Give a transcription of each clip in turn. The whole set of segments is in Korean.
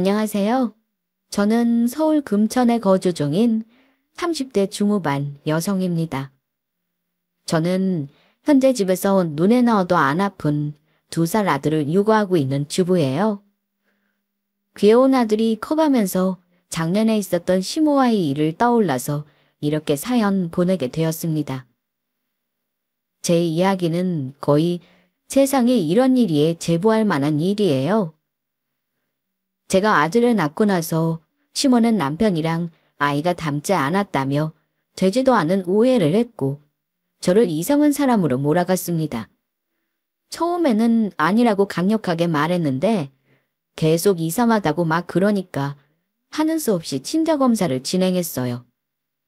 안녕하세요. 저는 서울 금천에 거주 중인 30대 중후반 여성입니다. 저는 현재 집에서 눈에 넣어도 안 아픈 2살 아들을 육아하고 있는 주부예요. 귀여운 아들이 커가면서 작년에 있었던 시모아이 일을 떠올라서 이렇게 사연 보내게 되었습니다. 제 이야기는 거의 세상에 이런 일이 제보할 만한 일이에요. 제가 아들을 낳고 나서 시모는 남편이랑 아이가 닮지 않았다며 되지도 않은 오해를 했고 저를 이상한 사람으로 몰아갔습니다. 처음에는 아니라고 강력하게 말했는데 계속 이상하다고 막 그러니까 하는 수 없이 친자검사를 진행했어요.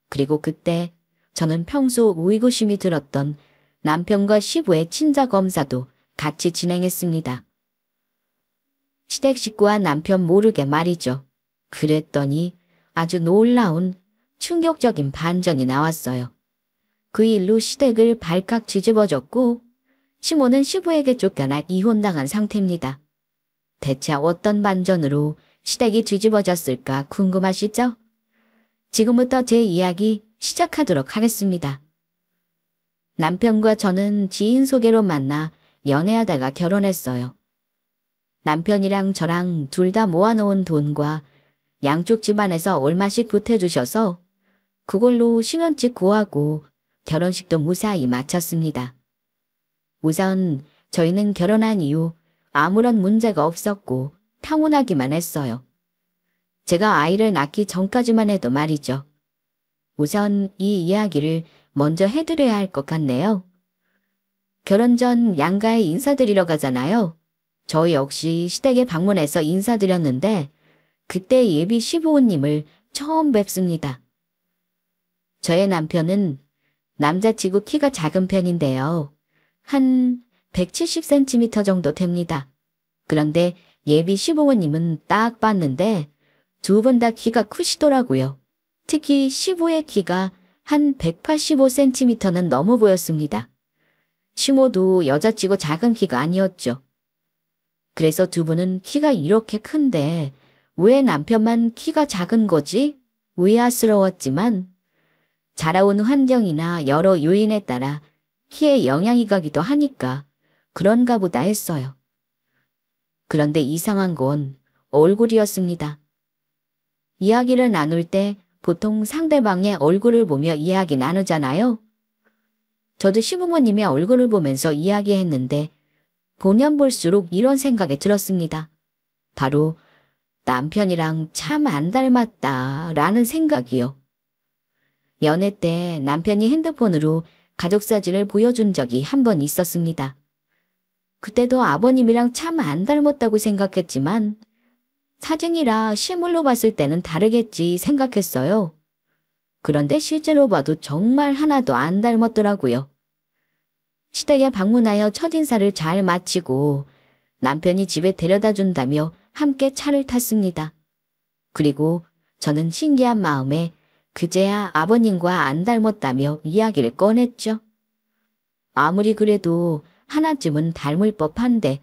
그리고 그때 저는 평소 의구심이 들었던 남편과 시부의 친자검사도 같이 진행했습니다. 시댁 식구와 남편 모르게 말이죠. 그랬더니 아주 놀라운 충격적인 반전이 나왔어요. 그 일로 시댁을 발칵 뒤집어졌고 시모는 시부에게 쫓겨나 이혼당한 상태입니다. 대체 어떤 반전으로 시댁이 뒤집어졌을까 궁금하시죠? 지금부터 제 이야기 시작하도록 하겠습니다. 남편과 저는 지인 소개로 만나 연애하다가 결혼했어요. 남편이랑 저랑 둘 다 모아놓은 돈과 양쪽 집안에서 얼마씩 보태주셔서 그걸로 신혼집 구하고 결혼식도 무사히 마쳤습니다. 우선 저희는 결혼한 이후 아무런 문제가 없었고 평온하기만 했어요. 제가 아이를 낳기 전까지만 해도 말이죠. 우선 이 이야기를 먼저 해드려야 할 것 같네요. 결혼 전 양가에 인사드리러 가잖아요. 저 역시 시댁에 방문해서 인사드렸는데 그때 예비 시부모님을 처음 뵙습니다. 저의 남편은 남자치고 키가 작은 편인데요. 한 170cm 정도 됩니다. 그런데 예비 시부모님은 딱 봤는데 두 분 다 키가 크시더라고요. 특히 시부의 키가 한 185cm는 넘어 보였습니다. 시모도 여자치고 작은 키가 아니었죠. 그래서 두 분은 키가 이렇게 큰데 왜 남편만 키가 작은 거지? 의아스러웠지만 자라온 환경이나 여러 요인에 따라 키에 영향이 가기도 하니까 그런가 보다 했어요. 그런데 이상한 건 얼굴이었습니다. 이야기를 나눌 때 보통 상대방의 얼굴을 보며 이야기 나누잖아요. 저도 시부모님의 얼굴을 보면서 이야기했는데 보면 볼수록 이런 생각이 들었습니다. 바로 남편이랑 참 안 닮았다 라는 생각이요. 연애 때 남편이 핸드폰으로 가족 사진을 보여준 적이 한 번 있었습니다. 그때도 아버님이랑 참 안 닮았다고 생각했지만 사진이라 실물로 봤을 때는 다르겠지 생각했어요. 그런데 실제로 봐도 정말 하나도 안 닮았더라고요. 시댁에 방문하여 첫인사를 잘 마치고 남편이 집에 데려다 준다며 함께 차를 탔습니다. 그리고 저는 신기한 마음에 그제야 아버님과 안 닮았다며 이야기를 꺼냈죠. 아무리 그래도 하나쯤은 닮을 법한데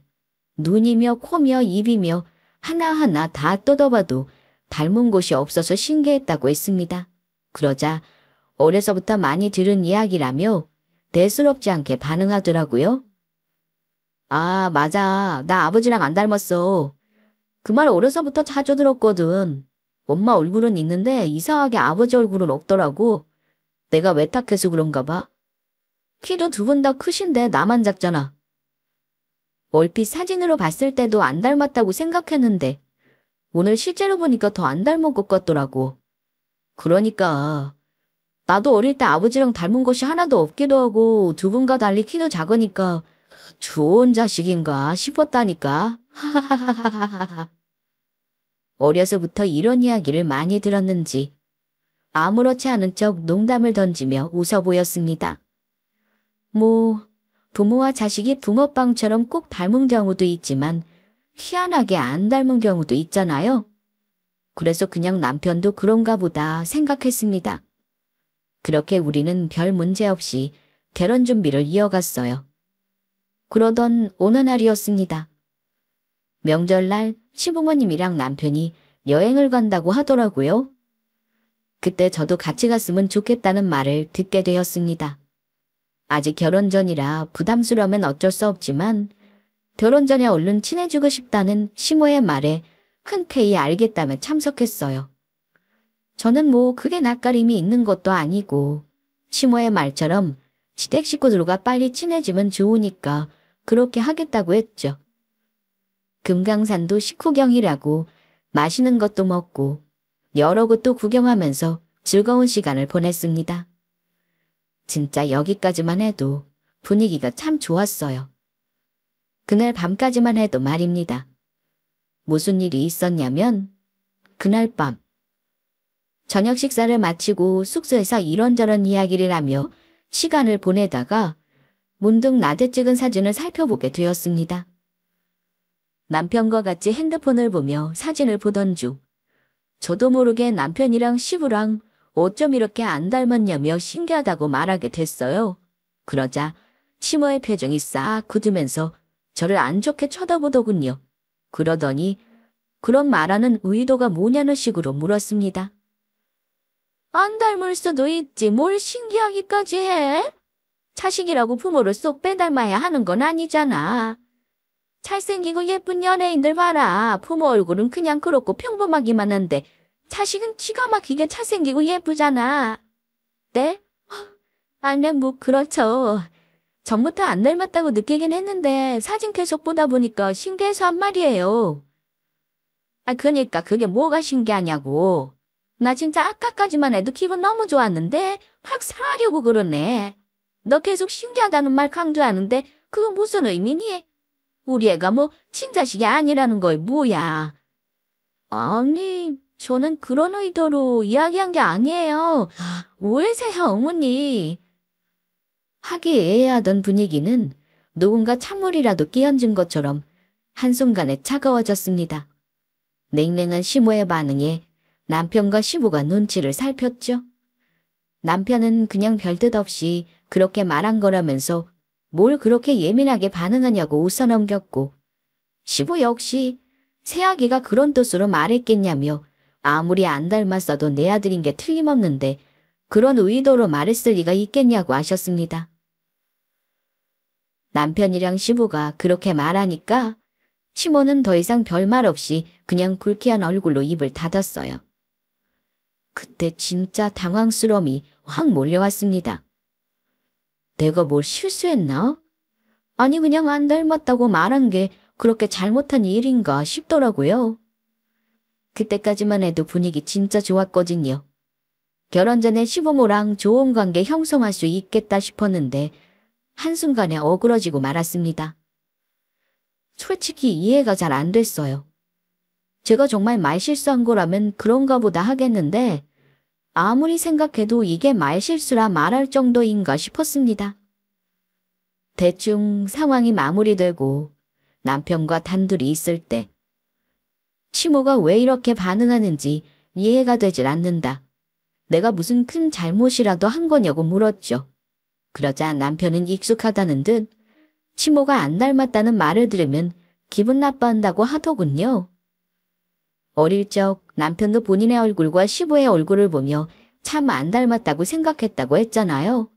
눈이며 코며 입이며 하나하나 다 뜯어봐도 닮은 곳이 없어서 신기했다고 했습니다. 그러자 어려서부터 많이 들은 이야기라며 대수롭지 않게 반응하더라고요. 아, 맞아. 나 아버지랑 안 닮았어. 그 말 어려서부터 자주 들었거든. 엄마 얼굴은 있는데 이상하게 아버지 얼굴은 없더라고. 내가 외탁해서 그런가 봐. 키도 두 분 다 크신데 나만 작잖아. 얼핏 사진으로 봤을 때도 안 닮았다고 생각했는데 오늘 실제로 보니까 더 안 닮은 것 같더라고. 그러니까 나도 어릴 때 아버지랑 닮은 것이 하나도 없기도 하고 두 분과 달리 키도 작으니까 좋은 자식인가 싶었다니까. 하하하하하하. 어려서부터 이런 이야기를 많이 들었는지 아무렇지 않은 척 농담을 던지며 웃어 보였습니다. 뭐 부모와 자식이 붕어빵처럼 꼭 닮은 경우도 있지만 희한하게 안 닮은 경우도 있잖아요. 그래서 그냥 남편도 그런가 보다 생각했습니다. 그렇게 우리는 별 문제 없이 결혼 준비를 이어갔어요. 그러던 어느 날이었습니다. 명절날 시부모님이랑 남편이 여행을 간다고 하더라고요. 그때 저도 같이 갔으면 좋겠다는 말을 듣게 되었습니다. 아직 결혼 전이라 부담스러우면 어쩔 수 없지만 결혼 전에 얼른 친해지고 싶다는 시모의 말에 흔쾌히 알겠다며 참석했어요. 저는 뭐 그게 낯가림이 있는 것도 아니고 시모의 말처럼 시댁 식구들과 빨리 친해지면 좋으니까 그렇게 하겠다고 했죠. 금강산도 식후경이라고 맛있는 것도 먹고 여러 곳도 구경하면서 즐거운 시간을 보냈습니다. 진짜 여기까지만 해도 분위기가 참 좋았어요. 그날 밤까지만 해도 말입니다. 무슨 일이 있었냐면 그날 밤 저녁 식사를 마치고 숙소에서 이런저런 이야기를 하며 시간을 보내다가 문득 낮에 찍은 사진을 살펴보게 되었습니다. 남편과 같이 핸드폰을 보며 사진을 보던 중 저도 모르게 남편이랑 시부랑 어쩜 이렇게 안 닮았냐며 신기하다고 말하게 됐어요. 그러자 시모의 표정이 싹 굳으면서 저를 안 좋게 쳐다보더군요. 그러더니 그런 말하는 의도가 뭐냐는 식으로 물었습니다. 안 닮을 수도 있지 뭘 신기하기까지 해? 자식이라고 부모를 쏙 빼닮아야 하는 건 아니잖아. 잘생기고 예쁜 연예인들 봐라. 부모 얼굴은 그냥 그렇고 평범하기만 한데 자식은 기가 막히게 잘생기고 예쁘잖아. 네? 아니 뭐 그렇죠. 전부터 안 닮았다고 느끼긴 했는데 사진 계속 보다 보니까 신기해서 한 말이에요. 그러니까 그게 뭐가 신기하냐고. 나 진짜 아까까지만 해도 기분 너무 좋았는데 확 상하려고 그러네. 너 계속 신기하다는 말 강조하는데 그거 무슨 의미니? 우리 애가 뭐 친자식이 아니라는 거야 뭐야. 아니 저는 그런 의도로 이야기한 게 아니에요. 오해세요 어머니. 화기애애하던 분위기는 누군가 찬물이라도 끼얹은 것처럼 한순간에 차가워졌습니다. 냉랭한 시모의 반응에 남편과 시부가 눈치를 살폈죠. 남편은 그냥 별뜻 없이 그렇게 말한 거라면서 뭘 그렇게 예민하게 반응하냐고 웃어넘겼고 시부 역시 새아기가 그런 뜻으로 말했겠냐며 아무리 안 닮았어도 내 아들인 게 틀림없는데 그런 의도로 말했을 리가 있겠냐고 하셨습니다. 남편이랑 시부가 그렇게 말하니까 시모는 더 이상 별말 없이 그냥 불쾌한 얼굴로 입을 닫았어요. 그때 진짜 당황스러움이 확 몰려왔습니다. 내가 뭘 실수했나? 아니 그냥 안 닮았다고 말한 게 그렇게 잘못한 일인가 싶더라고요. 그때까지만 해도 분위기 진짜 좋았거든요. 결혼 전에 시부모랑 좋은 관계 형성할 수 있겠다 싶었는데 한순간에 어그러지고 말았습니다. 솔직히 이해가 잘 안 됐어요. 제가 정말 말실수한 거라면 그런가 보다 하겠는데 아무리 생각해도 이게 말실수라 말할 정도인가 싶었습니다. 대충 상황이 마무리되고 남편과 단둘이 있을 때 시모가 왜 이렇게 반응하는지 이해가 되질 않는다. 내가 무슨 큰 잘못이라도 한 거냐고 물었죠. 그러자 남편은 익숙하다는 듯 시모가 안 닮았다는 말을 들으면 기분 나빠한다고 하더군요. 어릴 적 남편도 본인의 얼굴과 시부의 얼굴을 보며 참 안 닮았다고 생각했다고 했잖아요.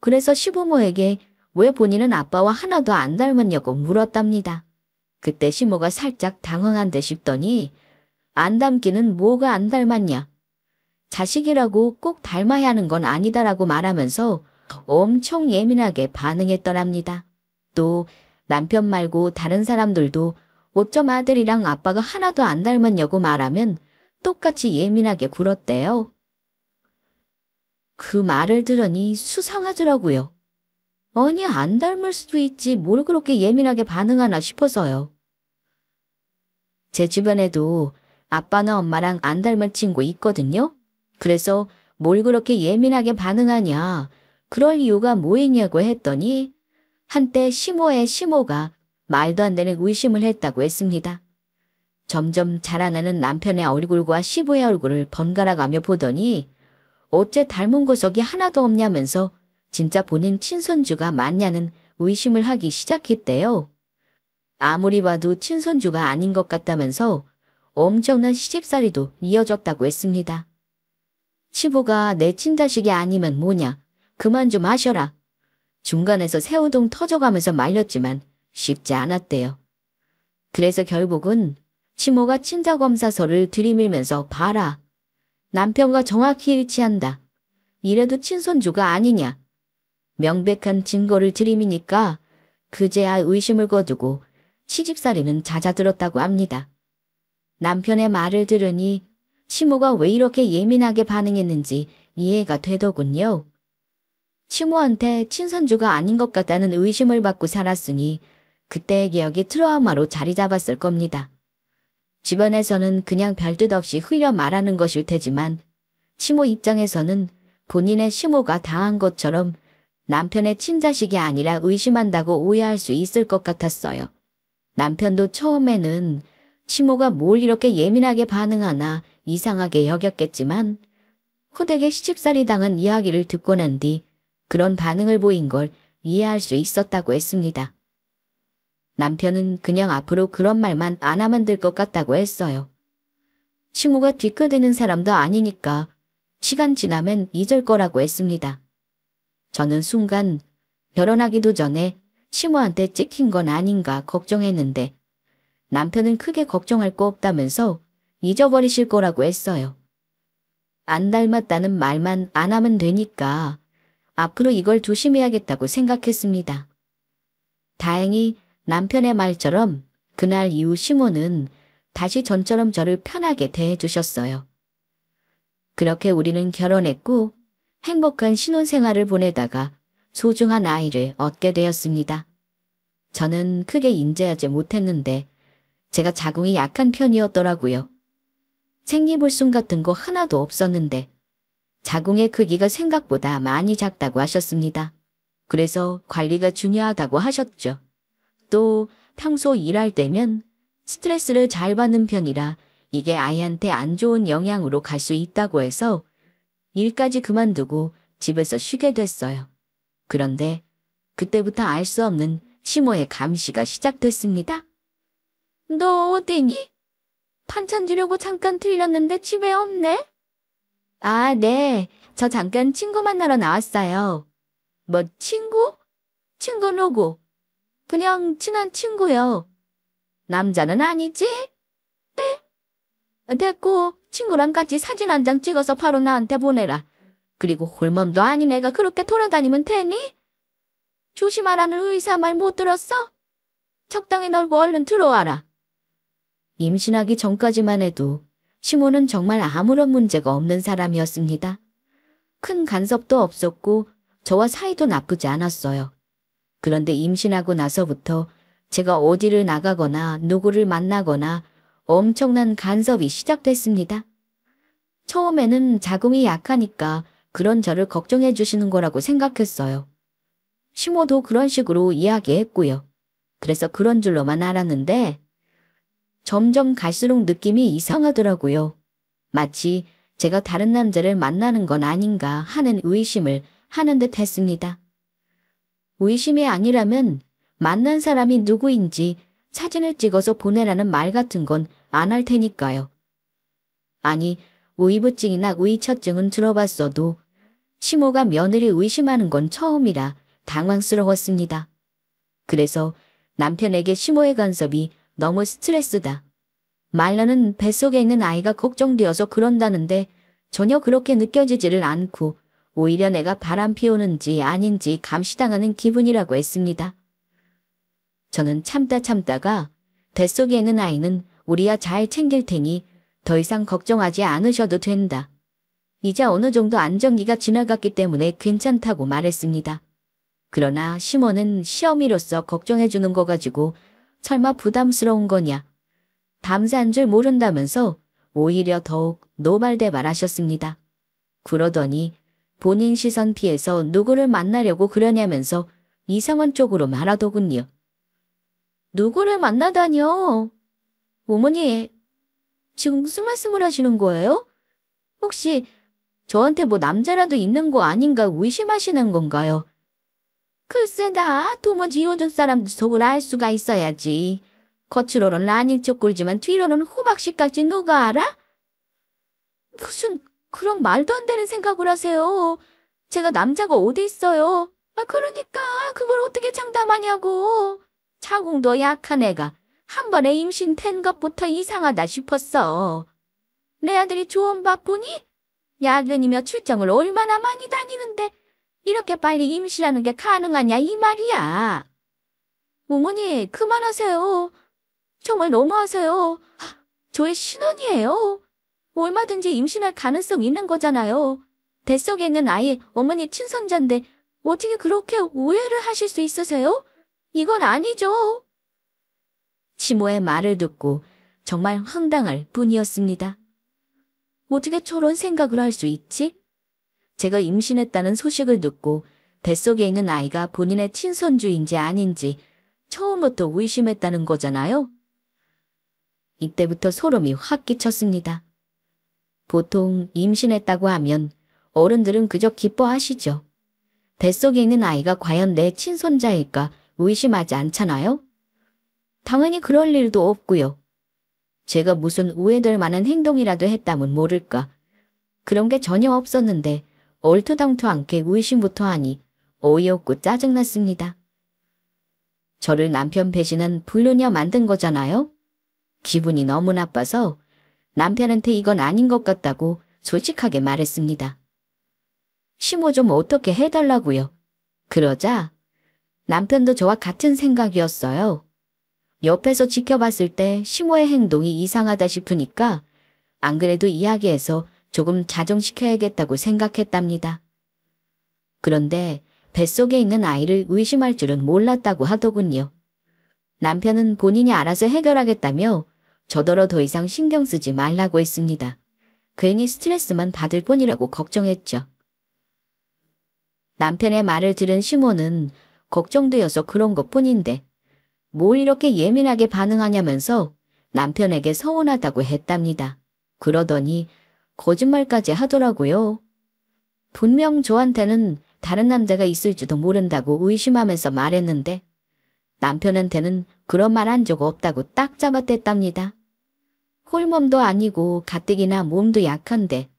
그래서 시부모에게 왜 본인은 아빠와 하나도 안 닮았냐고 물었답니다. 그때 시모가 살짝 당황한 듯 싶더니 안 닮기는 뭐가 안 닮았냐. 자식이라고 꼭 닮아야 하는 건 아니다라고 말하면서 엄청 예민하게 반응했더랍니다. 또 남편 말고 다른 사람들도 어쩜 아들이랑 아빠가 하나도 안 닮았냐고 말하면 똑같이 예민하게 굴었대요. 그 말을 들으니 수상하더라고요. 아니 안 닮을 수도 있지 뭘 그렇게 예민하게 반응하나 싶어서요. 제 주변에도 아빠나 엄마랑 안 닮은 친구 있거든요. 그래서 뭘 그렇게 예민하게 반응하냐, 그럴 이유가 뭐있냐고 했더니 한때 시모의 시모가 말도 안 되는 의심을 했다고 했습니다. 점점 자라나는 남편의 얼굴과 시부의 얼굴을 번갈아가며 보더니 어째 닮은 구석이 하나도 없냐면서 진짜 본인 친손주가 맞냐는 의심을 하기 시작했대요. 아무리 봐도 친손주가 아닌 것 같다면서 엄청난 시집살이도 이어졌다고 했습니다. 치부가 내 친자식이 아니면 뭐냐. 그만 좀 하셔라. 중간에서 새우동 터져가면서 말렸지만 쉽지 않았대요. 그래서 결국은 치모가 친자검사서를 들이밀면서 봐라. 남편과 정확히 일치한다. 이래도 친손주가 아니냐. 명백한 증거를 들이미니까 그제야 의심을 거두고 시집살이는 잦아들었다고 합니다. 남편의 말을 들으니 치모가 왜 이렇게 예민하게 반응했는지 이해가 되더군요. 치모한테 친손주가 아닌 것 같다는 의심을 받고 살았으니 그때의 기억이 트라우마로 자리 잡았을 겁니다. 주변에서는 그냥 별뜻 없이 흘려 말하는 것일 테지만 치모 입장에서는 본인의 시모가 당한 것처럼 남편의 친자식이 아니라 의심한다고 오해할 수 있을 것 같았어요. 남편도 처음에는 치모가 뭘 이렇게 예민하게 반응하나 이상하게 여겼겠지만 호되게 시집살이 당한 이야기를 듣고 난 뒤 그런 반응을 보인 걸 이해할 수 있었다고 했습니다. 남편은 그냥 앞으로 그런 말만 안 하면 될 것 같다고 했어요. 치모가 뒤끝드는 사람도 아니니까 시간 지나면 잊을 거라고 했습니다. 저는 순간 결혼하기도 전에 치모한테 찍힌 건 아닌가 걱정했는데 남편은 크게 걱정할 거 없다면서 잊어버리실 거라고 했어요. 안 닮았다는 말만 안 하면 되니까 앞으로 이걸 조심해야겠다고 생각했습니다. 다행히 남편의 말처럼 그날 이후 시모는 다시 전처럼 저를 편하게 대해주셨어요. 그렇게 우리는 결혼했고 행복한 신혼생활을 보내다가 소중한 아이를 얻게 되었습니다. 저는 크게 인지하지 못했는데 제가 자궁이 약한 편이었더라고요. 생리불순 같은 거 하나도 없었는데 자궁의 크기가 생각보다 많이 작다고 하셨습니다. 그래서 관리가 중요하다고 하셨죠. 또 평소 일할 때면 스트레스를 잘 받는 편이라 이게 아이한테 안 좋은 영향으로 갈 수 있다고 해서 일까지 그만두고 집에서 쉬게 됐어요. 그런데 그때부터 알 수 없는 시모의 감시가 시작됐습니다. 너 어디니? 반찬 주려고 잠깐 들렸는데 집에 없네? 아, 네. 저 잠깐 친구 만나러 나왔어요. 뭐 친구? 친구 누구? 그냥 친한 친구요. 남자는 아니지? 네. 됐고 친구랑 같이 사진 한 장 찍어서 바로 나한테 보내라. 그리고 홀몸도 아닌 애가 그렇게 돌아다니면 되니? 조심하라는 의사 말 못 들었어? 적당히 널고 얼른 들어와라. 임신하기 전까지만 해도 시모는 정말 아무런 문제가 없는 사람이었습니다. 큰 간섭도 없었고 저와 사이도 나쁘지 않았어요. 그런데 임신하고 나서부터 제가 어디를 나가거나 누구를 만나거나 엄청난 간섭이 시작됐습니다. 처음에는 자궁이 약하니까 그런 저를 걱정해 주시는 거라고 생각했어요. 시모도 그런 식으로 이야기했고요. 그래서 그런 줄로만 알았는데 점점 갈수록 느낌이 이상하더라고요. 마치 제가 다른 남자를 만나는 건 아닌가 하는 의심을 하는 듯 했습니다. 의심이 아니라면 만난 사람이 누구인지 사진을 찍어서 보내라는 말 같은 건 안 할 테니까요. 아니, 의부증이나 의처증은 들어봤어도 시모가 며느리 의심하는 건 처음이라 당황스러웠습니다. 그래서 남편에게 시모의 간섭이 너무 스트레스다. 말로는 뱃속에 있는 아이가 걱정되어서 그런다는데 전혀 그렇게 느껴지지를 않고 오히려 내가 바람 피우는지 아닌지 감시당하는 기분이라고 했습니다. 저는 참다가 뱃속에 있는 아이는 우리야 잘 챙길 테니 더 이상 걱정하지 않으셔도 된다. 이제 어느 정도 안정기가 지나갔기 때문에 괜찮다고 말했습니다. 그러나 시모는 시어미로서 걱정해주는 거 가지고 설마 부담스러운 거냐. 밤새한 줄 모른다면서 오히려 더욱 노발대발하셨습니다. 그러더니 본인 시선 피해서 누구를 만나려고 그러냐면서 이상한 쪽으로 말하더군요. 누구를 만나다뇨? 어머니, 지금 무슨 말씀을 하시는 거예요? 혹시 저한테 뭐 남자라도 있는 거 아닌가 의심하시는 건가요? 글쎄 나 도무지 요즘 사람들 속을 알 수가 있어야지. 겉으로는 라닌 척 굴지만 뒤로는 호박씨까지 누가 알아? 무슨 그런 말도 안 되는 생각을 하세요. 제가 남자가 어디 있어요. 그러니까 그걸 어떻게 장담하냐고. 자궁도 약한 애가 한 번에 임신된 것부터 이상하다 싶었어. 내 아들이 좋은 바쁘니? 야근이며 출장을 얼마나 많이 다니는데 이렇게 빨리 임신하는 게 가능하냐 이 말이야. 어머니 그만하세요. 정말 너무하세요. 저의 신혼이에요. 얼마든지 임신할 가능성 있는 거잖아요. 뱃속에 있는 아이 어머니 친손자인데 어떻게 그렇게 오해를 하실 수 있으세요? 이건 아니죠. 시모의 말을 듣고 정말 황당할 뿐이었습니다. 어떻게 저런 생각을 할 수 있지? 제가 임신했다는 소식을 듣고 뱃속에 있는 아이가 본인의 친손주인지 아닌지 처음부터 의심했다는 거잖아요. 이때부터 소름이 확 끼쳤습니다. 보통 임신했다고 하면 어른들은 그저 기뻐하시죠. 뱃속에 있는 아이가 과연 내 친손자일까 의심하지 않잖아요? 당연히 그럴 일도 없고요. 제가 무슨 우회될 만한 행동이라도 했다면 모를까. 그런 게 전혀 없었는데 얼토당토 않게 의심부터 하니 어이없고 짜증났습니다. 저를 남편 배신한 불효녀 만든 거잖아요? 기분이 너무 나빠서 남편한테 이건 아닌 것 같다고 솔직하게 말했습니다. 시모 좀 어떻게 해달라고요. 그러자 남편도 저와 같은 생각이었어요. 옆에서 지켜봤을 때 시모의 행동이 이상하다 싶으니까 안 그래도 이야기해서 조금 자정시켜야겠다고 생각했답니다. 그런데 뱃속에 있는 아이를 의심할 줄은 몰랐다고 하더군요. 남편은 본인이 알아서 해결하겠다며 저더러 더 이상 신경 쓰지 말라고 했습니다. 괜히 스트레스만 받을 뿐이라고 걱정했죠. 남편의 말을 들은 시모는 걱정되어서 그런 것뿐인데 뭘 이렇게 예민하게 반응하냐면서 남편에게 서운하다고 했답니다. 그러더니 거짓말까지 하더라고요. 분명 저한테는 다른 남자가 있을지도 모른다고 의심하면서 말했는데 남편한테는 그런 말 한 적 없다고 딱 잡아댔답니다. 홀몸도 아니고 가뜩이나 몸도 약한데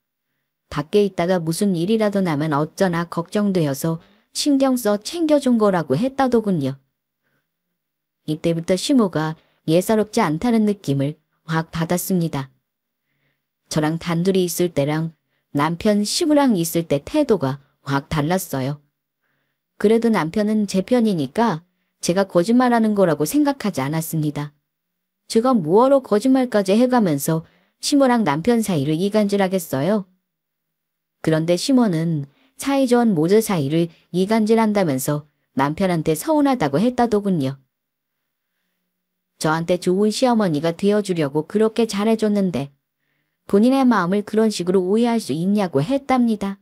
밖에 있다가 무슨 일이라도 나면 어쩌나 걱정되어서 신경 써 챙겨준 거라고 했다더군요. 이때부터 시모가 예사롭지 않다는 느낌을 확 받았습니다. 저랑 단둘이 있을 때랑 남편 시부랑 있을 때 태도가 확 달랐어요. 그래도 남편은 제 편이니까 제가 거짓말하는 거라고 생각하지 않았습니다. 제가 뭐하러 거짓말까지 해가면서 시모랑 남편 사이를 이간질하겠어요. 그런데 시모는 사이좋은 모자 사이를 이간질한다면서 남편한테 서운하다고 했다더군요. 저한테 좋은 시어머니가 되어주려고 그렇게 잘해줬는데 본인의 마음을 그런 식으로 오해할 수 있냐고 했답니다.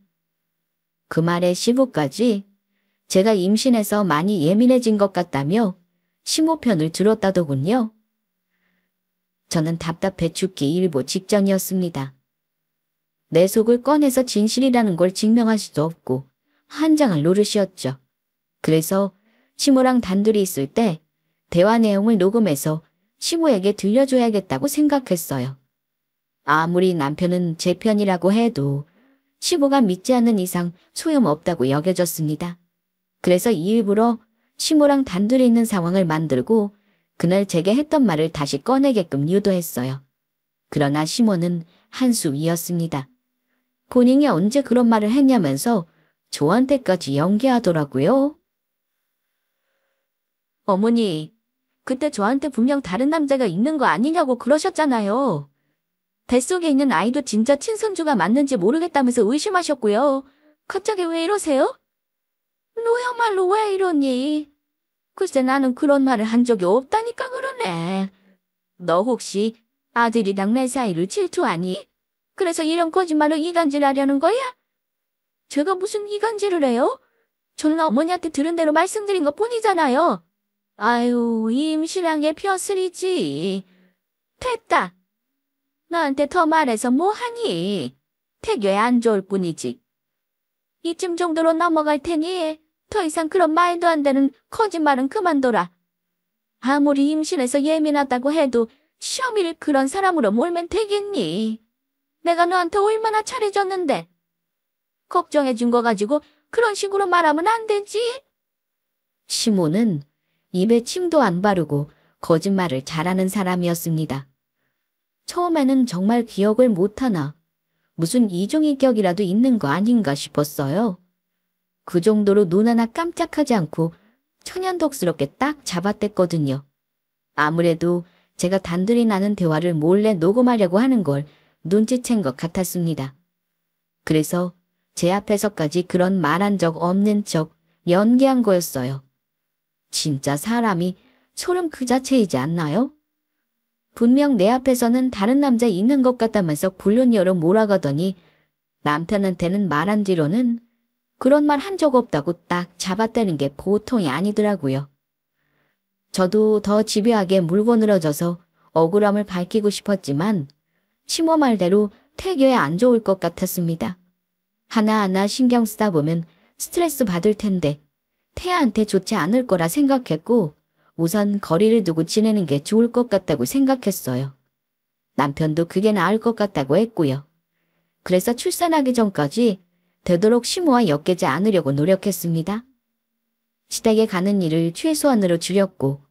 그 말에 시부까지 제가 임신해서 많이 예민해진 것 같다며 시모 편을 들었다더군요. 저는 답답해 죽기 일보 직전이었습니다. 내 속을 꺼내서 진실이라는 걸 증명할 수도 없고 한장할 노릇이었죠. 그래서 시모랑 단둘이 있을 때 대화 내용을 녹음해서 시모에게 들려줘야겠다고 생각했어요. 아무리 남편은 제 편이라고 해도 시모가 믿지 않는 이상 소용없다고 여겨졌습니다. 그래서 일부러 시모랑 단둘이 있는 상황을 만들고 그날 제게 했던 말을 다시 꺼내게끔 유도했어요. 그러나 시모는 한수 위였습니다. 본인이 언제 그런 말을 했냐면서 저한테까지 연기하더라고요. 어머니, 그때 저한테 분명 다른 남자가 있는 거 아니냐고 그러셨잖아요. 뱃속에 있는 아이도 진짜 친손주가 맞는지 모르겠다면서 의심하셨고요. 갑자기 왜 이러세요? 너야말로 왜 이러니? 글쎄 나는 그런 말을 한 적이 없다니까 그러네. 너 혹시 아들이랑 내 사이를 질투하니? 그래서 이런 거짓말로 이간질하려는 거야? 제가 무슨 이간질을 해요? 저는 어머니한테 들은 대로 말씀드린 것 뿐이잖아요. 아유, 임신한 게 벼슬이지. 됐다. 나한테 더 말해서 뭐하니? 태교에 안 좋을 뿐이지. 이쯤 정도로 넘어갈 테니 더 이상 그런 말도 안 되는 거짓말은 그만둬라. 아무리 임신해서 예민하다고 해도 시어미를 그런 사람으로 몰면 되겠니? 내가 너한테 얼마나 잘해줬는데. 걱정해준 거 가지고 그런 식으로 말하면 안 되지. 시모는 입에 침도 안 바르고 거짓말을 잘하는 사람이었습니다. 처음에는 정말 기억을 못하나 무슨 이중인격이라도 있는 거 아닌가 싶었어요. 그 정도로 눈 하나 깜짝하지 않고 천연덕스럽게 딱 잡아댔거든요. 아무래도 제가 단둘이 나눈 대화를 몰래 녹음하려고 하는 걸 눈치챈 것 같았습니다. 그래서 제 앞에서까지 그런 말한 적 없는 척 연기한 거였어요. 진짜 사람이 소름 그 자체이지 않나요? 분명 내 앞에서는 다른 남자 있는 것 같다면서 불륜녀로 몰아가더니 남편한테는 말한 뒤로는 그런 말 한 적 없다고 딱 잡아떼는 게 보통이 아니더라고요. 저도 더 집요하게 물고 늘어져서 억울함을 밝히고 싶었지만 시모 말대로 태교에 안 좋을 것 같았습니다. 하나하나 신경 쓰다 보면 스트레스 받을 텐데 태아한테 좋지 않을 거라 생각했고 우선 거리를 두고 지내는 게 좋을 것 같다고 생각했어요. 남편도 그게 나을 것 같다고 했고요. 그래서 출산하기 전까지 되도록 시모와 엮이지 않으려고 노력했습니다. 시댁에 가는 일을 최소한으로 줄였고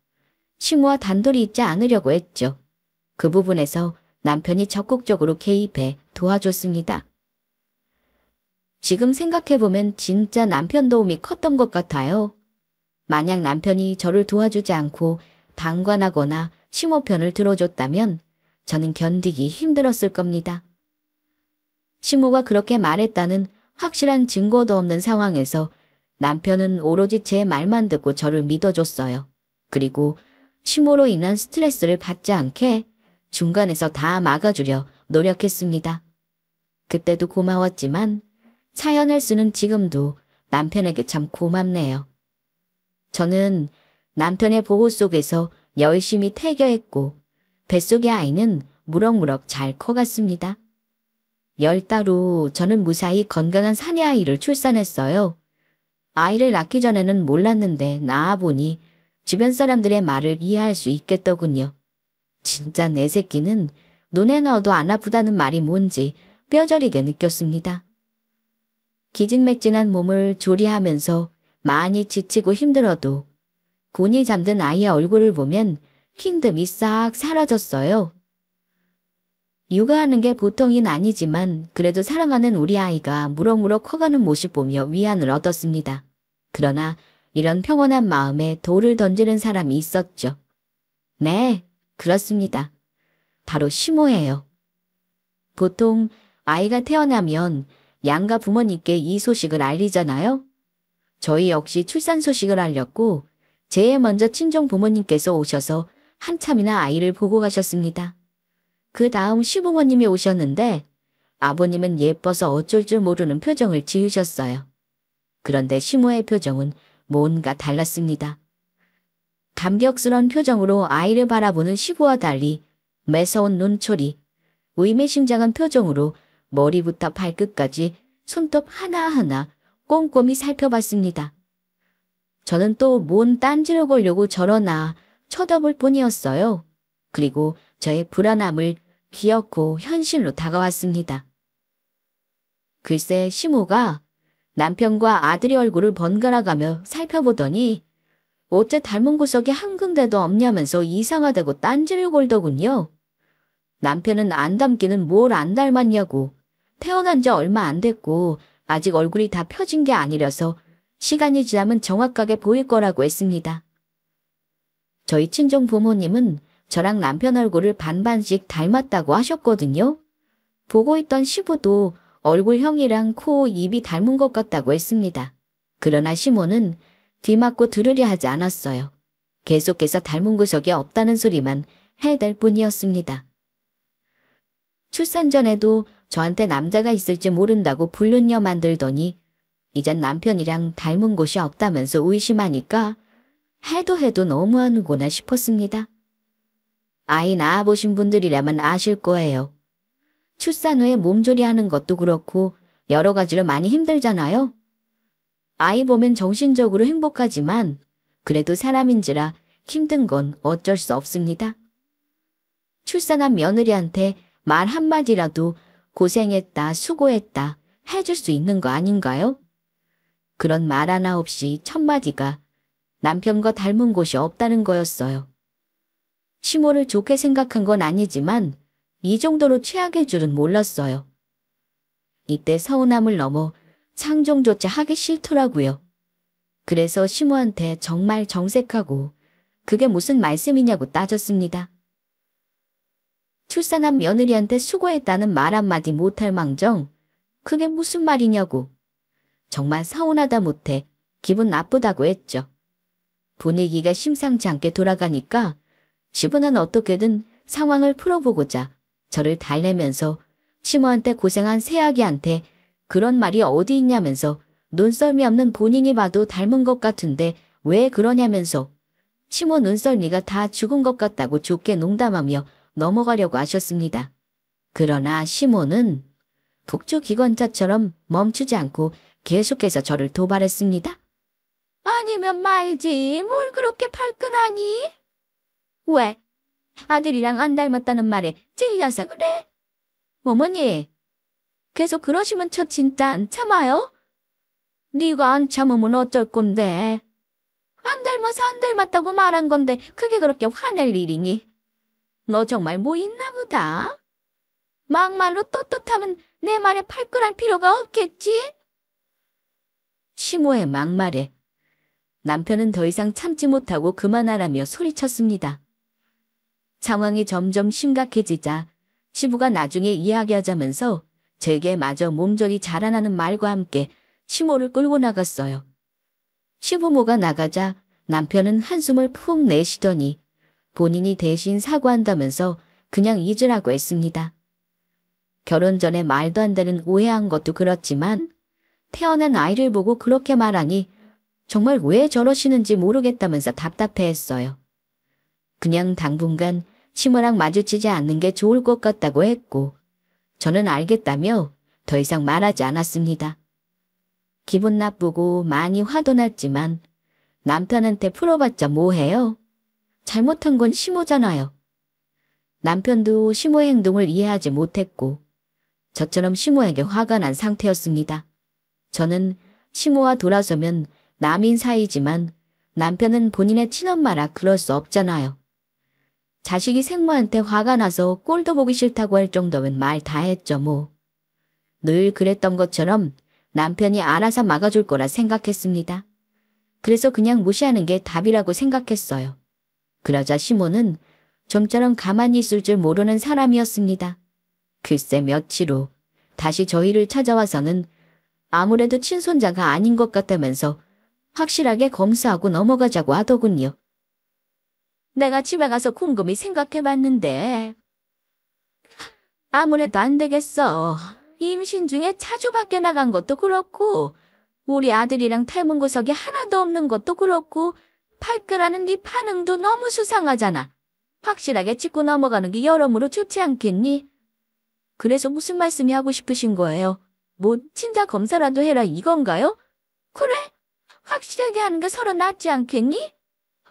시모와 단둘이 있지 않으려고 했죠. 그 부분에서 남편이 적극적으로 개입해 도와줬습니다. 지금 생각해보면 진짜 남편 도움이 컸던 것 같아요. 만약 남편이 저를 도와주지 않고 방관하거나 시모 편을 들어줬다면 저는 견디기 힘들었을 겁니다. 시모가 그렇게 말했다는 확실한 증거도 없는 상황에서 남편은 오로지 제 말만 듣고 저를 믿어줬어요. 그리고 시모로 인한 스트레스를 받지 않게 중간에서 다 막아주려 노력했습니다. 그때도 고마웠지만 사연을 쓰는 지금도 남편에게 참 고맙네요. 저는 남편의 보호 속에서 열심히 태교했고 뱃속의 아이는 무럭무럭 잘 커갔습니다. 10달 후 저는 무사히 건강한 사내 아이를 출산했어요. 아이를 낳기 전에는 몰랐는데 낳아보니 주변 사람들의 말을 이해할 수 있겠더군요. 진짜 내 새끼는 눈에 넣어도 안 아프다는 말이 뭔지 뼈저리게 느꼈습니다. 기진맥진한 몸을 조리하면서 많이 지치고 힘들어도 곤히 잠든 아이의 얼굴을 보면 힘듦이 싹 사라졌어요. 육아하는 게 보통은 아니지만 그래도 사랑하는 우리 아이가 무럭무럭 커가는 모습 보며 위안을 얻었습니다. 그러나 이런 평온한 마음에 돌을 던지는 사람이 있었죠. 네, 그렇습니다. 바로 시모예요. 보통 아이가 태어나면 양가 부모님께 이 소식을 알리잖아요. 저희 역시 출산 소식을 알렸고 제일 먼저 친정 부모님께서 오셔서 한참이나 아이를 보고 가셨습니다. 그 다음 시부모님이 오셨는데 아버님은 예뻐서 어쩔 줄 모르는 표정을 지으셨어요. 그런데 시모의 표정은 뭔가 달랐습니다. 감격스러운 표정으로 아이를 바라보는 시부와 달리 매서운 눈초리, 의미심장한 표정으로 머리부터 발끝까지 손톱 하나하나 꼼꼼히 살펴봤습니다. 저는 또 뭔 딴지를 걸려고 저러나 쳐다볼 뿐이었어요. 그리고 저의 불안함을 기어코 현실로 다가왔습니다. 글쎄 시모가 남편과 아들의 얼굴을 번갈아가며 살펴보더니 어째 닮은 구석이 한 군데도 없냐면서 이상하다고 딴지를 걸더군요. 남편은 안 닮기는 뭘 안 닮았냐고, 태어난 지 얼마 안 됐고 아직 얼굴이 다 펴진 게 아니라서 시간이 지나면 정확하게 보일 거라고 했습니다. 저희 친정 부모님은 저랑 남편 얼굴을 반반씩 닮았다고 하셨거든요. 보고 있던 시부도 얼굴형이랑 코, 입이 닮은 것 같다고 했습니다. 그러나 시모는 뒤맞고 들으려 하지 않았어요. 계속해서 닮은 구석이 없다는 소리만 해댈 뿐이었습니다. 출산 전에도 저한테 남자가 있을지 모른다고 불륜녀 만들더니 이젠 남편이랑 닮은 곳이 없다면서 의심하니까 해도 너무하는구나 싶었습니다. 아이 낳아보신 분들이라면 아실 거예요. 출산 후에 몸조리하는 것도 그렇고 여러 가지로 많이 힘들잖아요. 아이 보면 정신적으로 행복하지만 그래도 사람인지라 힘든 건 어쩔 수 없습니다. 출산한 며느리한테 말 한마디라도 고생했다, 수고했다 해줄 수 있는 거 아닌가요? 그런 말 하나 없이 첫마디가 남편과 닮은 곳이 없다는 거였어요. 시모를 좋게 생각한 건 아니지만 이 정도로 최악일 줄은 몰랐어요. 이때 서운함을 넘어 상종조차 하기 싫더라고요. 그래서 시모한테 정말 정색하고 그게 무슨 말씀이냐고 따졌습니다. 출산한 며느리한테 수고했다는 말 한마디 못할 망정 그게 무슨 말이냐고 정말 서운하다 못해 기분 나쁘다고 했죠. 분위기가 심상치 않게 돌아가니까 시부는 어떻게든 상황을 풀어보고자 저를 달래면서 시모한테 고생한 새아기한테 그런 말이 어디 있냐면서 눈썰미 없는 본인이 봐도 닮은 것 같은데 왜 그러냐면서 시모 눈썰미가 다 죽은 것 같다고 좋게 농담하며 넘어가려고 하셨습니다. 그러나 시모는 북주기관차처럼 멈추지 않고 계속해서 저를 도발했습니다. 아니면 말지 뭘 그렇게 발끈하니? 왜? 아들이랑 안 닮았다는 말에 찔려서 그래? 어머니, 계속 그러시면 저 진짜 안 참아요? 네가 안 참으면 어쩔 건데. 안 닮아서 안 닮았다고 말한 건데 그게 그렇게 화낼 일이니? 너 정말 뭐 있나 보다. 막말로 떳떳하면 내 말에 발끈할 필요가 없겠지? 시모의 막말에 남편은 더 이상 참지 못하고 그만하라며 소리쳤습니다. 상황이 점점 심각해지자 시부가 나중에 이야기하자면서 제게 마저 몸조리 자라나는 말과 함께 시모를 끌고 나갔어요. 시부모가 나가자 남편은 한숨을 푹 내쉬더니 본인이 대신 사과한다면서 그냥 잊으라고 했습니다. 결혼 전에 말도 안 되는 오해한 것도 그렇지만 태어난 아이를 보고 그렇게 말하니 정말 왜 저러시는지 모르겠다면서 답답해했어요. 그냥 당분간 시모랑 마주치지 않는 게 좋을 것 같다고 했고 저는 알겠다며 더 이상 말하지 않았습니다. 기분 나쁘고 많이 화도 났지만 남편한테 풀어봤자 뭐해요? 잘못한 건 시모잖아요. 남편도 시모의 행동을 이해하지 못했고 저처럼 시모에게 화가 난 상태였습니다. 저는 시모와 돌아서면 남인 사이지만 남편은 본인의 친엄마라 그럴 수 없잖아요. 자식이 생모한테 화가 나서 꼴도 보기 싫다고 할 정도면 말 다 했죠 뭐. 늘 그랬던 것처럼 남편이 알아서 막아줄 거라 생각했습니다. 그래서 그냥 무시하는 게 답이라고 생각했어요. 그러자 시모는 좀처럼 가만히 있을 줄 모르는 사람이었습니다. 글쎄 며칠 후 다시 저희를 찾아와서는 아무래도 친손자가 아닌 것 같다면서 확실하게 검사하고 넘어가자고 하더군요. 내가 집에 가서 곰곰이 생각해봤는데 아무래도 안 되겠어. 임신 중에 자주 밖에 나간 것도 그렇고 우리 아들이랑 닮은 구석이 하나도 없는 것도 그렇고 발끈하는 네 반응도 너무 수상하잖아. 확실하게 짚고 넘어가는 게 여러모로 좋지 않겠니? 그래서 무슨 말씀이 하고 싶으신 거예요? 뭐 친자 검사라도 해라 이건가요? 그래? 확실하게 하는 게 서로 낫지 않겠니?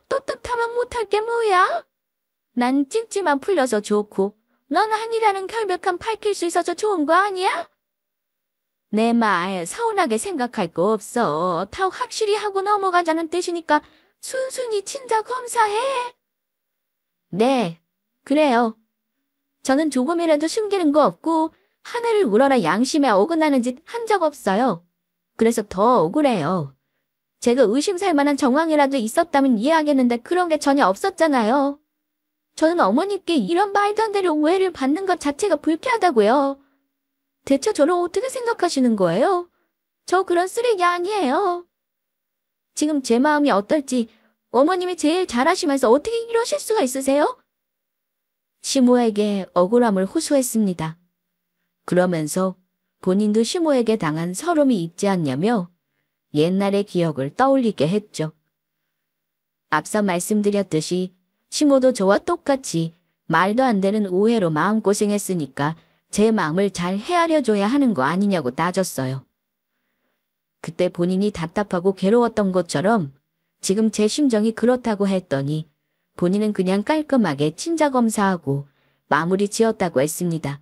떳떳하면 못할 게 뭐야? 난 찜찜한 풀려서 좋고 넌 아니라는 결백함 밝힐 수 있어서 좋은 거 아니야? 내 말 서운하게 생각할 거 없어. 다 확실히 하고 넘어가자는 뜻이니까 순순히 친자 검사해. 네, 그래요. 저는 조금이라도 숨기는 거 없고 하늘을 우러러 양심에 어긋나는 짓 한 적 없어요. 그래서 더 억울해요. 제가 의심살 만한 정황이라도 있었다면 이해하겠는데 그런 게 전혀 없었잖아요. 저는 어머니께 이런 말도 안 되는 오해를 받는 것 자체가 불쾌하다고요. 대체 저를 어떻게 생각하시는 거예요? 저 그런 쓰레기 아니에요. 지금 제 마음이 어떨지 어머님이 제일 잘하시면서 어떻게 이러실 수가 있으세요? 시모에게 억울함을 호소했습니다. 그러면서 본인도 시모에게 당한 서름이 있지 않냐며 옛날의 기억을 떠올리게 했죠. 앞서 말씀드렸듯이 시모도 저와 똑같이 말도 안 되는 오해로 마음고생했으니까 제 마음을 잘 헤아려줘야 하는 거 아니냐고 따졌어요. 그때 본인이 답답하고 괴로웠던 것처럼 지금 제 심정이 그렇다고 했더니 본인은 그냥 깔끔하게 친자 검사하고 마무리 지었다고 했습니다.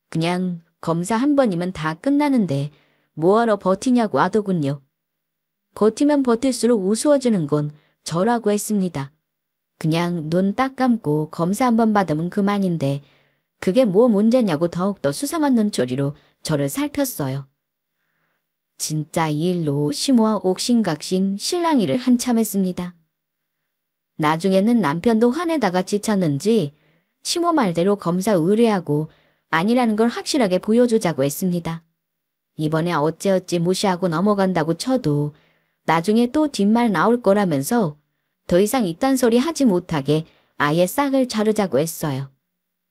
그냥 검사 한 번이면 다 끝나는데 뭐하러 버티냐고 하더군요. 버티면 버틸수록 우스워지는 건 저라고 했습니다. 그냥 눈 딱 감고 검사 한 번 받으면 그만인데 그게 뭐 문제냐고 더욱더 수상한 눈초리로 저를 살폈어요. 진짜 이 일로 시모와 옥신각신 실랑이를 한참 했습니다. 나중에는 남편도 화내다가 지쳤는지 시모 말대로 검사 의뢰하고 아니라는 걸 확실하게 보여주자고 했습니다. 이번에 어찌어찌 무시하고 넘어간다고 쳐도 나중에 또 뒷말 나올 거라면서 더 이상 이딴 소리 하지 못하게 아예 싹을 자르자고 했어요.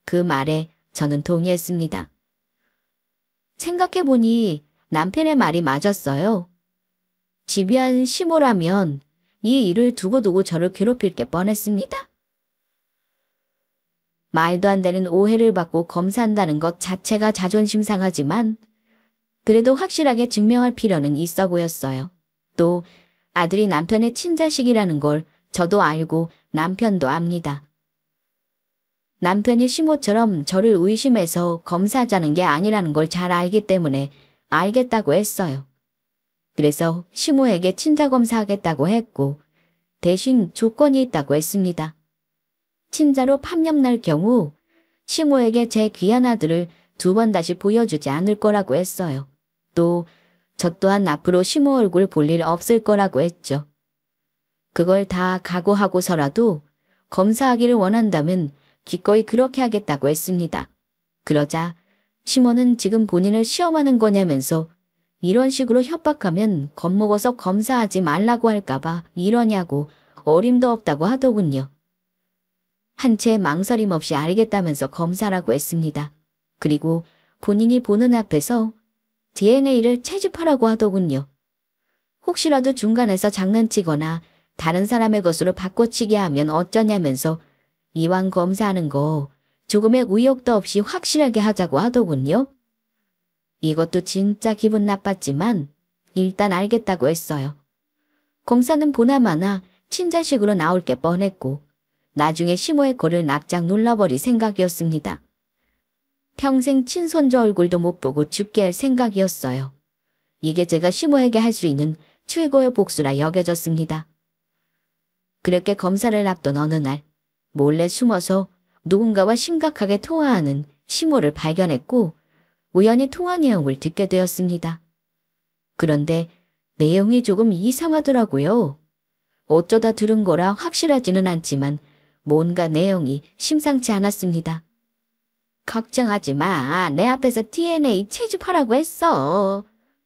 그 말에 저는 동의했습니다. 생각해보니 남편의 말이 맞았어요. 집요한 시모라면 이 일을 두고두고 저를 괴롭힐 게 뻔했습니다. 말도 안 되는 오해를 받고 검사한다는 것 자체가 자존심 상하지만 그래도 확실하게 증명할 필요는 있어 보였어요. 또 아들이 남편의 친자식이라는 걸 저도 알고 남편도 압니다. 남편이 시모처럼 저를 의심해서 검사하자는 게 아니라는 걸 잘 알기 때문에 알겠다고 했어요. 그래서 시모에게 친자검사하겠다고 했고 대신 조건이 있다고 했습니다. 친자로 판명날 경우 시모에게 제 귀한 아들을 2번 다시 보여주지 않을 거라고 했어요. 또 저 또한 앞으로 시모 얼굴 볼 일 없을 거라고 했죠. 그걸 다 각오하고서라도 검사하기를 원한다면 기꺼이 그렇게 하겠다고 했습니다. 그러자 시모는 지금 본인을 시험하는 거냐면서 이런 식으로 협박하면 겁먹어서 검사하지 말라고 할까봐 이러냐고 어림도 없다고 하더군요. 한 채 망설임 없이 알겠다면서 검사라고 했습니다. 그리고 본인이 보는 앞에서 DNA를 채집하라고 하더군요. 혹시라도 중간에서 장난치거나 다른 사람의 것으로 바꿔치기 하면 어쩌냐면서 이왕 검사하는 거 조금의 의욕도 없이 확실하게 하자고 하더군요. 이것도 진짜 기분 나빴지만 일단 알겠다고 했어요. 검사는 보나마나 친자식으로 나올 게 뻔했고 나중에 시모의 코를 납작 눌러버릴 생각이었습니다. 평생 친손주 얼굴도 못 보고 죽게 할 생각이었어요. 이게 제가 시모에게 할 수 있는 최고의 복수라 여겨졌습니다. 그렇게 검사를 앞둔 어느 날 몰래 숨어서 누군가와 심각하게 통화하는 시모를 발견했고 우연히 통화 내용을 듣게 되었습니다. 그런데 내용이 조금 이상하더라고요. 어쩌다 들은 거라 확실하지는 않지만 뭔가 내용이 심상치 않았습니다. 걱정하지 마. 내 앞에서 DNA 채집하라고 했어.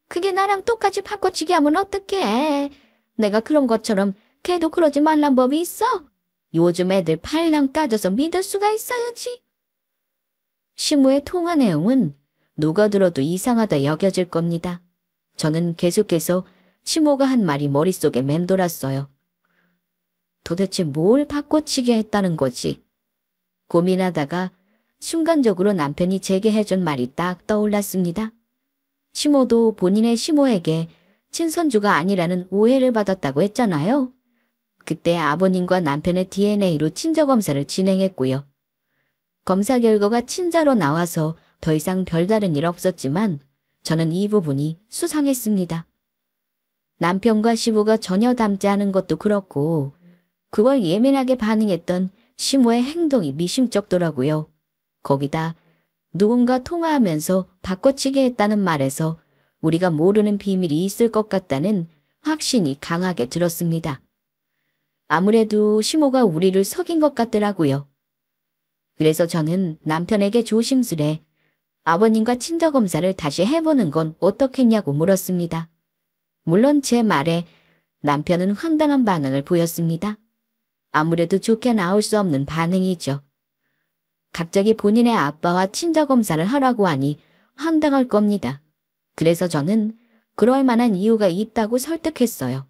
그게 나랑 똑같이 바꿔치기 하면 어떡해. 내가 그런 것처럼 걔도 그러지 말란 법이 있어. 요즘 애들 팔랑 따져서 믿을 수가 있어야지. 시모의 통화 내용은 누가 들어도 이상하다 여겨질 겁니다. 저는 계속해서 시모가 한 말이 머릿속에 맴돌았어요. 도대체 뭘 바꿔치기 했다는 거지? 고민하다가 순간적으로 남편이 제게 해준 말이 딱 떠올랐습니다. 시모도 본인의 시모에게 친손주가 아니라는 오해를 받았다고 했잖아요. 그때 아버님과 남편의 DNA로 친자검사를 진행했고요. 검사 결과가 친자로 나와서 더 이상 별다른 일 없었지만 저는 이 부분이 수상했습니다. 남편과 시부가 전혀 닮지 않은 것도 그렇고 그걸 예민하게 반응했던 시모의 행동이 미심쩍더라고요. 거기다 누군가 통화하면서 바꿔치기 했다는 말에서 우리가 모르는 비밀이 있을 것 같다는 확신이 강하게 들었습니다. 아무래도 시모가 우리를 속인 것 같더라고요. 그래서 저는 남편에게 조심스레 아버님과 친자검사를 다시 해보는 건 어떻겠냐고 물었습니다. 물론 제 말에 남편은 황당한 반응을 보였습니다. 아무래도 좋게 나올 수 없는 반응이죠. 갑자기 본인의 아빠와 친자검사를 하라고 하니 황당할 겁니다. 그래서 저는 그럴 만한 이유가 있다고 설득했어요.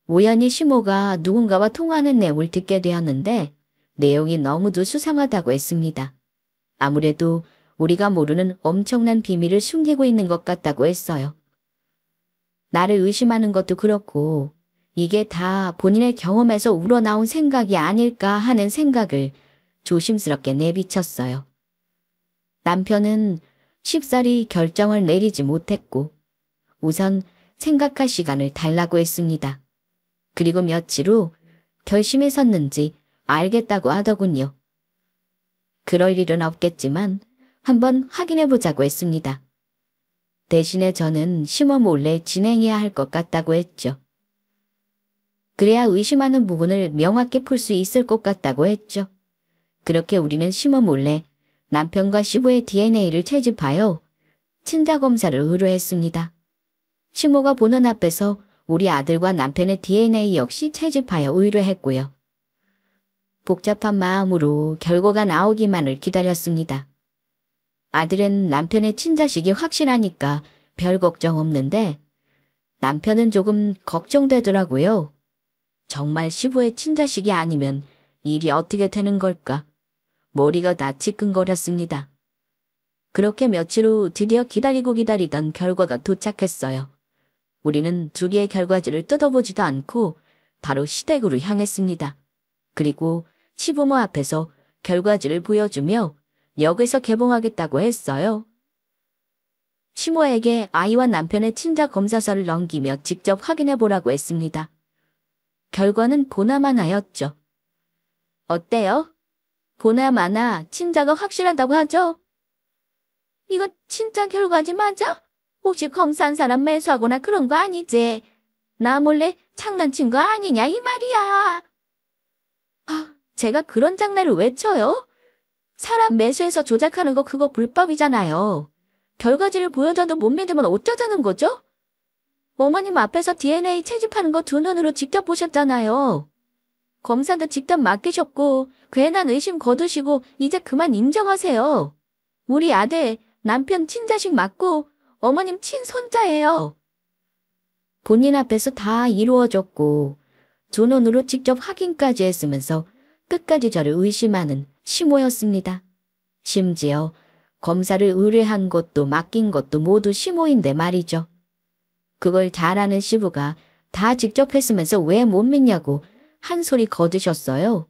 우연히 시모가 누군가와 통화하는 내용을 듣게 되었는데 내용이 너무도 수상하다고 했습니다. 아무래도 우리가 모르는 엄청난 비밀을 숨기고 있는 것 같다고 했어요. 나를 의심하는 것도 그렇고 이게 다 본인의 경험에서 우러나온 생각이 아닐까 하는 생각을 조심스럽게 내비쳤어요. 남편은 쉽사리 결정을 내리지 못했고 우선 생각할 시간을 달라고 했습니다. 그리고 며칠 후 결심이 섰는지 알겠다고 하더군요. 그럴 일은 없겠지만 한번 확인해 보자고 했습니다. 대신에 저는 시모 몰래 진행해야 할 것 같다고 했죠. 그래야 의심하는 부분을 명확히 풀 수 있을 것 같다고 했죠. 그렇게 우리는 시모 몰래 남편과 시부의 DNA를 채집하여 친자 검사를 의뢰했습니다. 시모가 보는 앞에서 우리 아들과 남편의 DNA 역시 채집하여 의뢰했고요. 복잡한 마음으로 결과가 나오기만을 기다렸습니다. 아들은 남편의 친자식이 확실하니까 별 걱정 없는데 남편은 조금 걱정되더라고요. 정말 시부의 친자식이 아니면 일이 어떻게 되는 걸까? 머리가 다 지끈거렸습니다. 그렇게 며칠 후 드디어 기다리던 결과가 도착했어요. 우리는 두 개의 결과지를 뜯어보지도 않고 바로 시댁으로 향했습니다. 그리고 시부모 앞에서 결과지를 보여주며 역에서 개봉하겠다고 했어요. 시모에게 아이와 남편의 친자 검사서를 넘기며 직접 확인해보라고 했습니다. 결과는 보나마나였죠. 어때요? 보나마나 친자가 확실하다고 하죠? 이거 진짜 결과지 맞아? 혹시 검사한 사람 매수하거나 그런 거 아니지? 나 몰래 장난친 거 아니냐 이 말이야. 제가 그런 장난을 왜 쳐요? 사람 매수해서 조작하는 거 그거 불법이잖아요. 결과지를 보여줘도 못 믿으면 어쩌자는 거죠? 어머님 앞에서 DNA 채집하는 거 두 눈으로 직접 보셨잖아요. 검사도 직접 맡기셨고 괜한 의심 거두시고 이제 그만 인정하세요. 우리 아들, 남편 친자식 맞고 어머님 친손자예요. 본인 앞에서 다 이루어졌고 두 눈으로 직접 확인까지 했으면서 끝까지 저를 의심하는 시모였습니다. 심지어 검사를 의뢰한 것도 맡긴 것도 모두 시모인데 말이죠. 그걸 잘 아는 시부가 다 직접 했으면서 왜 못 믿냐고 한 소리 거두셨어요.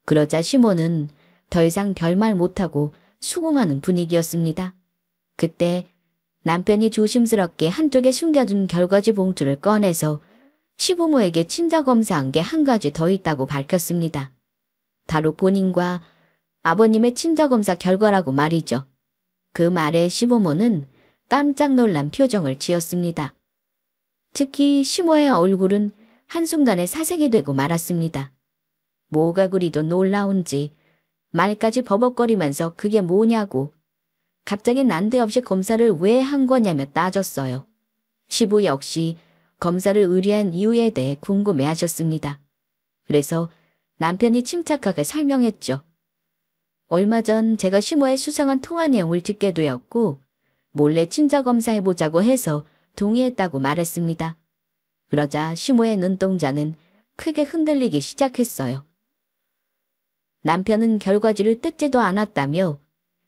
그러자 시모는 더 이상 별말 못하고 수긍하는 분위기였습니다. 그때 남편이 조심스럽게 한쪽에 숨겨둔 결과지 봉투를 꺼내서 시부모에게 친자 검사한 게 한 가지 더 있다고 밝혔습니다. 바로 본인과 아버님의 친자 검사 결과라고 말이죠. 그 말에 시부모는 깜짝 놀란 표정을 지었습니다. 특히 시모의 얼굴은 한순간에 사색이 되고 말았습니다. 뭐가 그리도 놀라운지 말까지 버벅거리면서 그게 뭐냐고 갑자기 난데없이 검사를 왜 한 거냐며 따졌어요. 시부 역시 검사를 의뢰한 이유에 대해 궁금해하셨습니다. 그래서 남편이 침착하게 설명했죠. 얼마 전 제가 시모의 수상한 통화 내용을 듣게 되었고 몰래 친자 검사해보자고 해서 동의했다고 말했습니다. 그러자 시모의 눈동자는 크게 흔들리기 시작했어요. 남편은 결과지를 뜯지도 않았다며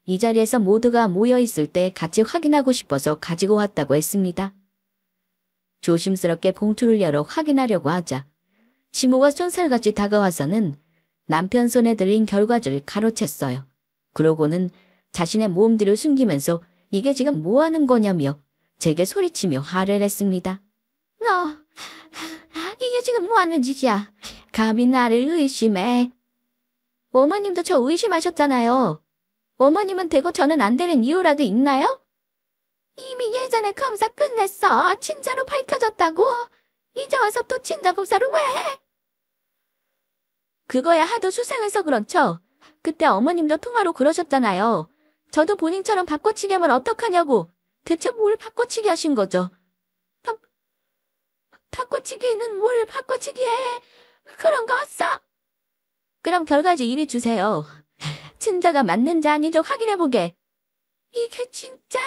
이 자리에서 모두가 모여있을 때 같이 확인하고 싶어서 가지고 왔다고 했습니다. 조심스럽게 봉투를 열어 확인하려고 하자 시모가 쏜살같이 다가와서는 남편 손에 들린 결과지를 가로챘어요. 그러고는 자신의 몸뒤를 숨기면서 이게 지금 뭐하는 거냐며 제게 소리치며 화를 냈습니다. 너 이게 지금 뭐하는 짓이야. 감히 나를 의심해. 어머님도 저 의심하셨잖아요. 어머님은 되고 저는 안 되는 이유라도 있나요? 이미 예전에 검사 끝냈어. 진짜로 밝혀졌다고. 이제 와서 또 친자 검사를 왜 해? 그거야 하도 수상해서 그렇죠. 그때 어머님도 통화로 그러셨잖아요. 저도 본인처럼 바꿔치기 하면 어떡하냐고. 대체 뭘 바꿔치기 하신 거죠? 바꿔치기는 뭘 바꿔치기 해? 그런 거 없어. 그럼 결과지 이리 주세요. 친자가 맞는지 아닌지 확인해보게. 이게 진짜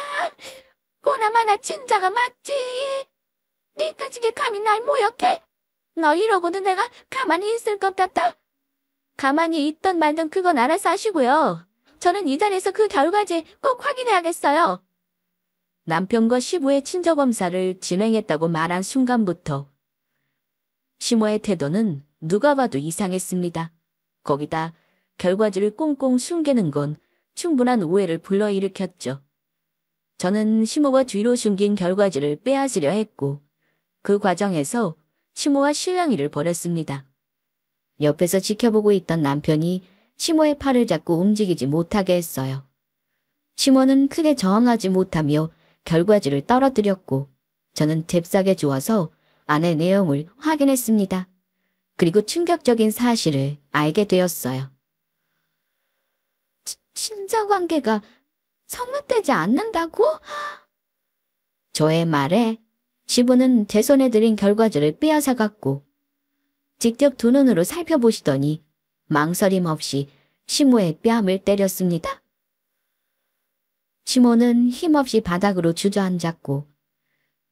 보나마나 친자가 맞지? 니까지게 감히 날 모욕해? 너 이러고도 내가 가만히 있을 것 같다. 가만히 있던 말든 그건 알아서 하시고요. 저는 이 자리에서 그 결과지 꼭 확인해야겠어요. 남편과 시부의 친정검사를 진행했다고 말한 순간부터 시모의 태도는 누가 봐도 이상했습니다. 거기다 결과지를 꽁꽁 숨기는 건 충분한 오해를 불러일으켰죠. 저는 시모가 뒤로 숨긴 결과지를 빼앗으려 했고 그 과정에서 시모와 실랑이를 벌였습니다. 옆에서 지켜보고 있던 남편이 시모의 팔을 잡고 움직이지 못하게 했어요. 시모는 크게 저항하지 못하며 결과지를 떨어뜨렸고 저는 잽싸게 주워서 안의 내용을 확인했습니다. 그리고 충격적인 사실을 알게 되었어요. 친자관계가 성립되지 않는다고? 저의 말에 시부는 제 손에 들인 결과지를 빼앗아갔고 직접 두 눈으로 살펴보시더니 망설임 없이 시모의 뺨을 때렸습니다. 시모는 힘없이 바닥으로 주저앉았고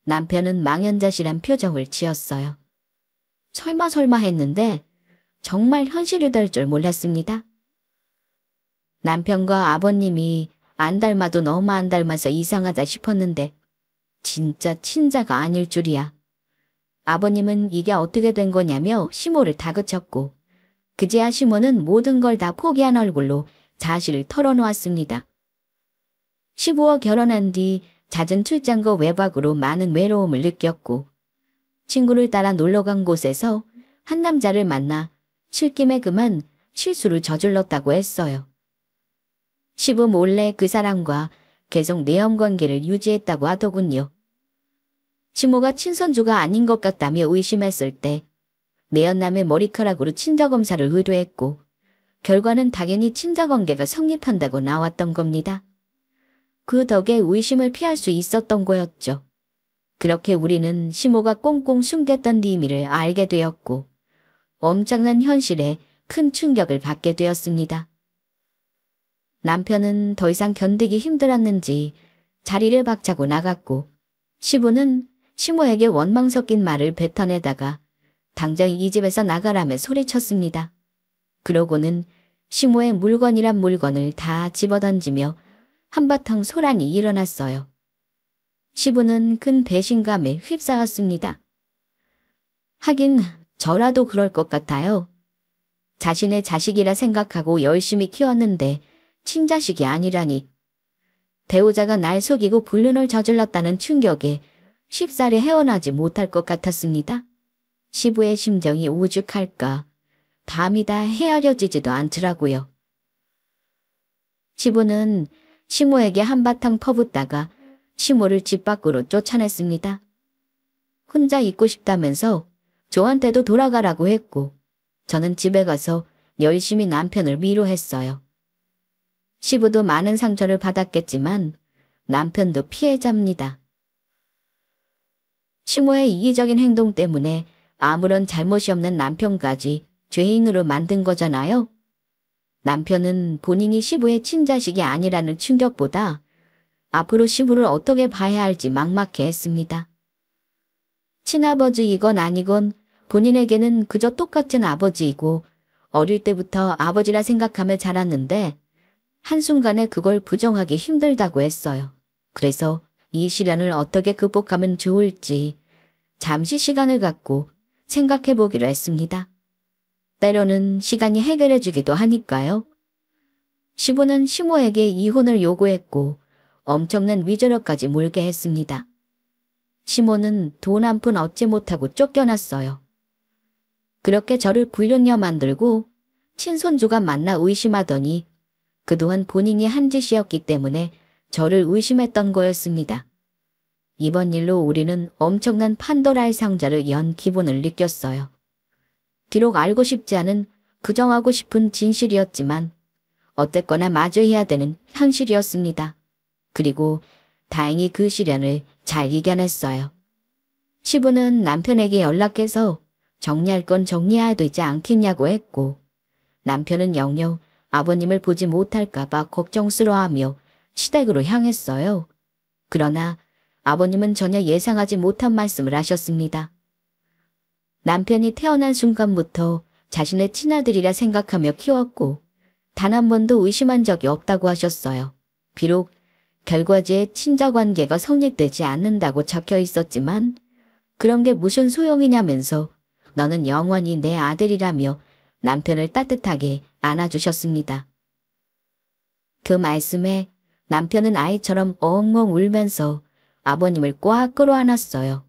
남편은 망연자실한 표정을 지었어요. 설마 했는데 정말 현실이 될 줄 몰랐습니다. 남편과 아버님이 안 닮아도 너무 안 닮아서 이상하다 싶었는데 진짜 친자가 아닐 줄이야. 아버님은 이게 어떻게 된 거냐며 시모를 다그쳤고 그제야 시모는 모든 걸 다 포기한 얼굴로 사실을 털어놓았습니다. 시부와 결혼한 뒤 잦은 출장과 외박으로 많은 외로움을 느꼈고 친구를 따라 놀러간 곳에서 한 남자를 만나 술김에 그만 실수를 저질렀다고 했어요. 시부 몰래 그 사람과 계속 내연관계를 유지했다고 하더군요. 시모가 친손주가 아닌 것 같다며 의심했을 때 내연남의 머리카락으로 친자검사를 의뢰했고 결과는 당연히 친자관계가 성립한다고 나왔던 겁니다. 그 덕에 의심을 피할 수 있었던 거였죠. 그렇게 우리는 시모가 꽁꽁 숨겼던 비밀을 알게 되었고 엄청난 현실에 큰 충격을 받게 되었습니다. 남편은 더 이상 견디기 힘들었는지 자리를 박차고 나갔고 시부는 시모에게 원망 섞인 말을 뱉어내다가 당장 이 집에서 나가라며 소리쳤습니다. 그러고는 시모의 물건이란 물건을 다 집어던지며 한바탕 소란이 일어났어요. 시부는 큰 배신감에 휩싸였습니다. 하긴 저라도 그럴 것 같아요. 자신의 자식이라 생각하고 열심히 키웠는데 친자식이 아니라니. 배우자가 날 속이고 불륜을 저질렀다는 충격에 쉽사리 헤어나지 못할 것 같았습니다. 시부의 심정이 오죽할까. 감히 다 헤아려지지도 않더라고요. 시부는 시모에게 한바탕 퍼붓다가 시모를 집 밖으로 쫓아냈습니다. 혼자 있고 싶다면서 저한테도 돌아가라고 했고 저는 집에 가서 열심히 남편을 위로했어요. 시부도 많은 상처를 받았겠지만 남편도 피해자입니다. 시모의 이기적인 행동 때문에 아무런 잘못이 없는 남편까지 죄인으로 만든 거잖아요. 남편은 본인이 시부의 친자식이 아니라는 충격보다 앞으로 시부를 어떻게 봐야 할지 막막해했습니다. 친아버지이건 아니건 본인에게는 그저 똑같은 아버지이고 어릴 때부터 아버지라 생각하며 자랐는데 한순간에 그걸 부정하기 힘들다고 했어요. 그래서 이 시련을 어떻게 극복하면 좋을지 잠시 시간을 갖고 생각해보기로 했습니다. 때로는 시간이 해결해주기도 하니까요. 시부는 시모에게 이혼을 요구했고 엄청난 위조료까지 물게 했습니다. 시모는 돈 한 푼 얻지 못하고 쫓겨났어요. 그렇게 저를 불륜녀 만들고 친손주가 만나 의심하더니 그동안 본인이 한 짓이었기 때문에 저를 의심했던 거였습니다. 이번 일로 우리는 엄청난 판도라의 상자를 연 기분을 느꼈어요. 비록 알고 싶지 않은 부정하고 싶은 진실이었지만 어쨌거나 마주해야 되는 현실이었습니다. 그리고 다행히 그 시련을 잘 이겨냈어요. 시부는 남편에게 연락해서 정리할 건 정리해야 되지 않겠냐고 했고 남편은 영영 아버님을 보지 못할까 봐 걱정스러워하며 시댁으로 향했어요. 그러나 아버님은 전혀 예상하지 못한 말씀을 하셨습니다. 남편이 태어난 순간부터 자신의 친아들이라 생각하며 키웠고 단 한 번도 의심한 적이 없다고 하셨어요. 비록 결과지에 친자관계가 성립되지 않는다고 적혀 있었지만 그런 게 무슨 소용이냐면서 너는 영원히 내 아들이라며 남편을 따뜻하게 안아주셨습니다. 그 말씀에 남편은 아이처럼 엉엉 울면서 아버님을 꽉 끌어안았어요.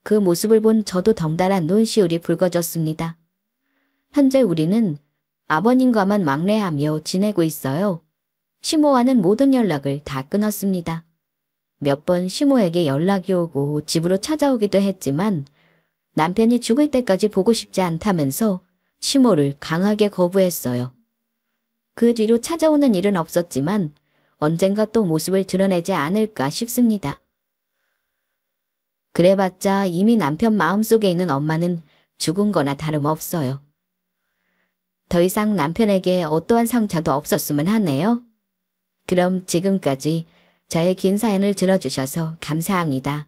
그 모습을 본 저도 덩달아 눈시울이 붉어졌습니다. 현재 우리는 아버님과만 왕래하며 지내고 있어요. 시모와는 모든 연락을 다 끊었습니다. 몇 번 시모에게 연락이 오고 집으로 찾아오기도 했지만 남편이 죽을 때까지 보고 싶지 않다면서 시모를 강하게 거부했어요. 그 뒤로 찾아오는 일은 없었지만 언젠가 또 모습을 드러내지 않을까 싶습니다. 그래봤자 이미 남편 마음속에 있는 엄마는 죽은 거나 다름없어요. 더 이상 남편에게 어떠한 상처도 없었으면 하네요. 그럼 지금까지 저의 긴 사연을 들어주셔서 감사합니다.